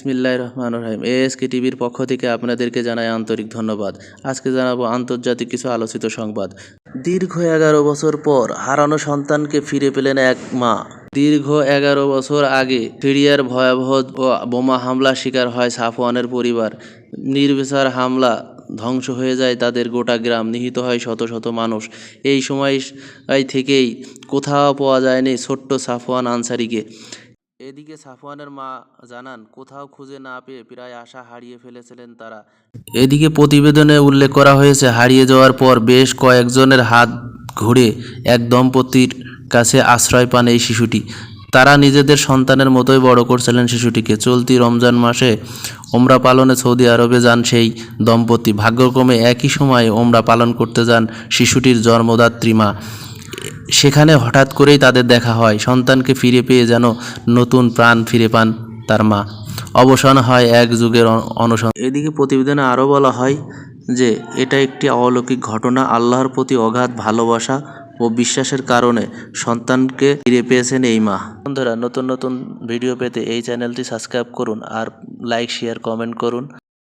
বিসমিল্লাহির রহমানির রহিম। এএসকে টিভির পক্ষ থেকে আপনাদেরকে জানাই আন্তরিক ধন্যবাদ। আজকে জানাবো আন্তর্জাতিক কিছু আলোচিত সংবাদ। দীর্ঘ 11 বছর পর হারানো সন্তানকে ফিরে পেলেন এক মা। দীর্ঘ 11 বছর আগে সিরিয়ার ভয়াবহ বোমা হামলার শিকার হয় সাফওয়ানের পরিবার। নির্বিচার হামলা ধ্বংস হয়ে যায় তাদের গোটা গ্রাম, নিহত হয় শত শত মানুষ। এই সময় থেকেই কোথাও পাওয়া যায়নি ছোট্ট সাফওয়ান আনসারীকে। এদিকে সাফওয়ানের মা জানান, কোথাও খুঁজে না পেয়ে প্রায় আশা হারিয়ে ফেলেছিলেন তারা। এদিকে প্রতিবেদনে উল্লেখ করা হয়েছে, হারিয়ে যাওয়ার পর বেশ কয়েকজনের হাত ঘুরে এক দম্পতির কাছে আশ্রয় পান এই শিশুটি। তারা নিজেদের সন্তানের মতোই বড় করছিলেন শিশুটিকে। চলতি রমজান মাসে ওমরা পালনে সৌদি আরবে যান সেই দম্পতি। ভাগ্যক্রমে একই সময়ে ওমরা পালন করতে যান শিশুটির জন্মদাত্রী মা। সেখানে হঠাৎ করেই তাদের দেখা হয়। সন্তানকে ফিরে পেয়ে যেন নতুন প্রাণ ফিরে পান তার মা। অবসান হয় এক যুগের অনশন। এদিকে প্রতিবেদনে আরও বলা হয় যে এটা একটি অলৌকিক ঘটনা। আল্লাহর প্রতি অগাধ ভালোবাসা ও বিশ্বাসের কারণে সন্তানকে ফিরে পেয়েছেন এই মা। বন্ধুরা, নতুন নতুন ভিডিও পেতে এই চ্যানেলটি সাবস্ক্রাইব করুন আর লাইক, শেয়ার, কমেন্ট করুন।